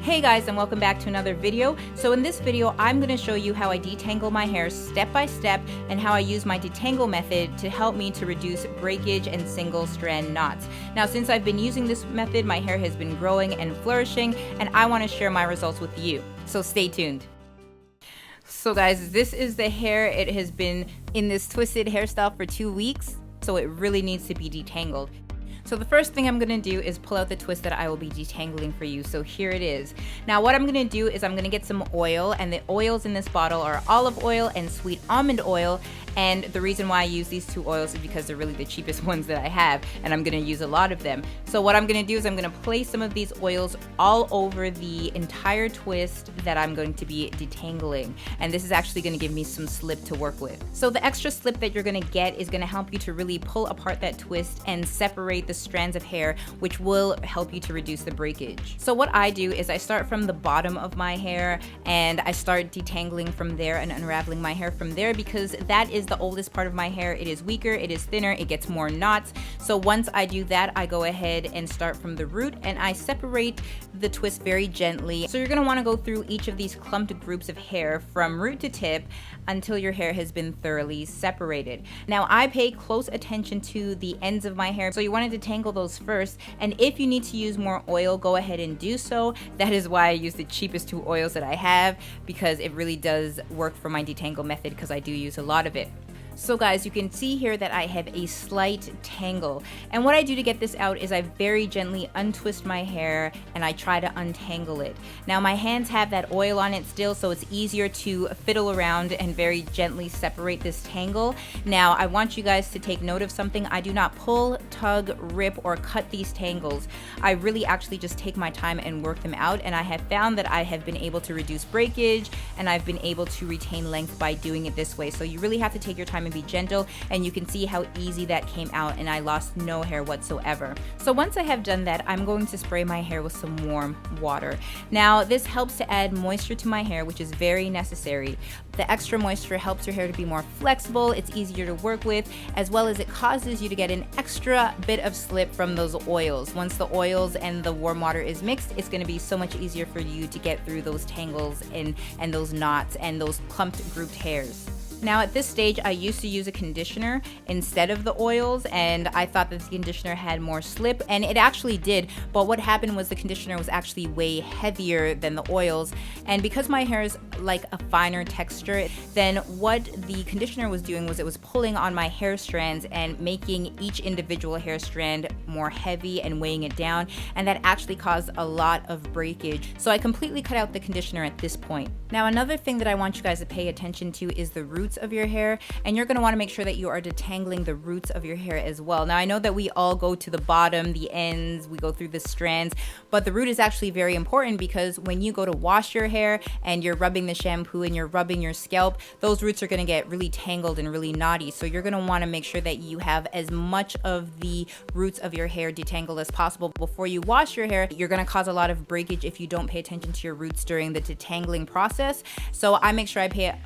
Hey guys, and welcome back to another video. So in this video, I'm going to show you how I detangle my hair step by step and how I use my detangle method to help me to reduce breakage and single strand knots. Now, since I've been using this method, my hair has been growing and flourishing, and I want to share my results with you. So stay tuned. So guys, this is the hair. It has been in this twisted hairstyle for 2 weeks, so it really needs to be detangled. So the first thing I'm going to do is pull out the twist that I will be detangling for you. So here it is. Now what I'm going to do is I'm going to get some oil, and the oils in this bottle are olive oil and sweet almond oil. And the reason why I use these two oils is because they're really the cheapest ones that I have, and I'm going to use a lot of them. So what I'm going to do is I'm going to place some of these oils all over the entire twist that I'm going to be detangling. And this is actually going to give me some slip to work with. So the extra slip that you're going to get is going to help you to really pull apart that twist and separate the strands of hair, which will help you to reduce the breakage. So what I do is I start from the bottom of my hair and I start detangling from there and unraveling my hair from there, because that is the oldest part of my hair. It is weaker, it is thinner, it gets more knots. So once I do that, I go ahead and start from the root and I separate the twist very gently. So you're going to want to go through each of these clumped groups of hair from root to tip until your hair has been thoroughly separated. Now I pay close attention to the ends of my hair, so you want to detangle those first, and if you need to use more oil, go ahead and do so. That is why I use the cheapest two oils that I have, because it really does work for my detangle method, because I do use a lot of it. So guys, you can see here that I have a slight tangle, and what I do to get this out is I very gently untwist my hair and I try to untangle it. Now my hands have that oil on it still, so it's easier to fiddle around and very gently separate this tangle. Now I want you guys to take note of something. I do not pull, tug, rip, or cut these tangles. I really actually just take my time and work them out, and I have found that I have been able to reduce breakage and I've been able to retain length by doing it this way. So you really have to take your time and be gentle, and you can see how easy that came out, and I lost no hair whatsoever. So once I have done that, I'm going to spray my hair with some warm water. Now this helps to add moisture to my hair, which is very necessary. The extra moisture helps your hair to be more flexible, it's easier to work with, as well as it causes you to get an extra bit of slip from those oils. Once the oils and the warm water is mixed, it's going to be so much easier for you to get through those tangles and those knots and those clumped grouped hairs. Now at this stage, I used to use a conditioner instead of the oils, and I thought that the conditioner had more slip, and it actually did, but what happened was the conditioner was actually way heavier than the oils, and because my hair is like a finer texture, then what the conditioner was doing was it was pulling on my hair strands and making each individual hair strand more heavy and weighing it down, and that actually caused a lot of breakage. So I completely cut out the conditioner at this point. Now another thing that I want you guys to pay attention to is the roots of your hair, and you're going to want to make sure that you are detangling the roots of your hair as well. Now I know that we all go to the bottom, the ends, we go through the strands, but the root is actually very important, because when you go to wash your hair and you're rubbing the shampoo and you're rubbing your scalp, those roots are going to get really tangled and really knotty. So you're going to want to make sure that you have as much of the roots of your hair detangled as possible before you wash your hair. You're going to cause a lot of breakage if you don't pay attention to your roots during the detangling process. So I make sure I pay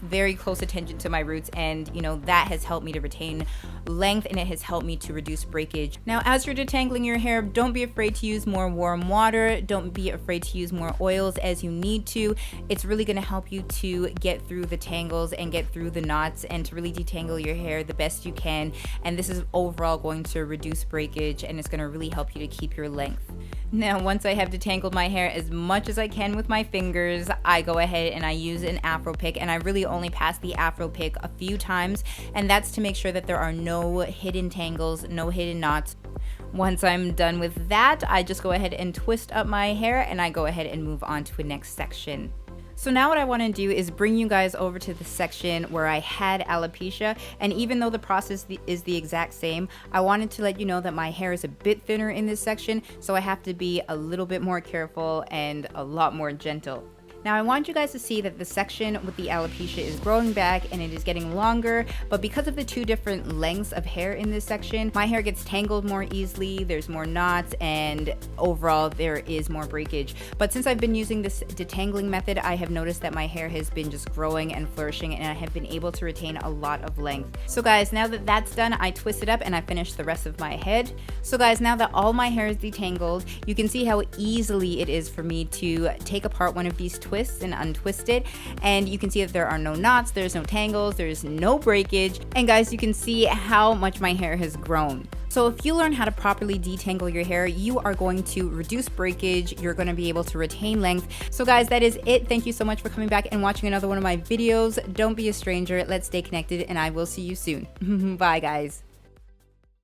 very close attention to my roots, and you know, that has helped me to retain length, and it has helped me to reduce breakage. Now as you're detangling your hair, don't be afraid to use more warm water, don't be afraid to use more oils as you need to. It's really going to help you to get through the tangles and get through the knots and to really detangle your hair the best you can, and this is overall going to reduce breakage, and it's going to really help you to keep your length. Now once I have detangled my hair as much as I can with my fingers, I go ahead and I use an afro pick, and I really only pass the afro pick a few times, and that's to make sure that there are no hidden tangles, no hidden knots. Once I'm done with that, I just go ahead and twist up my hair, and I go ahead and move on to the next section. So now what I want to do is bring you guys over to the section where I had alopecia, and even though the process is the exact same, I wanted to let you know that my hair is a bit thinner in this section, so I have to be a little bit more careful and a lot more gentle. Now I want you guys to see that the section with the alopecia is growing back and it is getting longer, but because of the two different lengths of hair in this section, my hair gets tangled more easily, there's more knots, and overall there is more breakage. But since I've been using this detangling method, I have noticed that my hair has been just growing and flourishing, and I have been able to retain a lot of length. So guys, now that that's done, I twist it up and I finish the rest of my head. So guys, now that all my hair is detangled, you can see how easily it is for me to take apart one of these twists and untwist it, and you can see that there are no knots, there's no tangles, there's no breakage, and guys, you can see how much my hair has grown. So if you learn how to properly detangle your hair, you are going to reduce breakage, you're going to be able to retain length. So guys, that is it. Thank you so much for coming back and watching another one of my videos. Don't be a stranger, let's stay connected, and I will see you soon. Bye guys.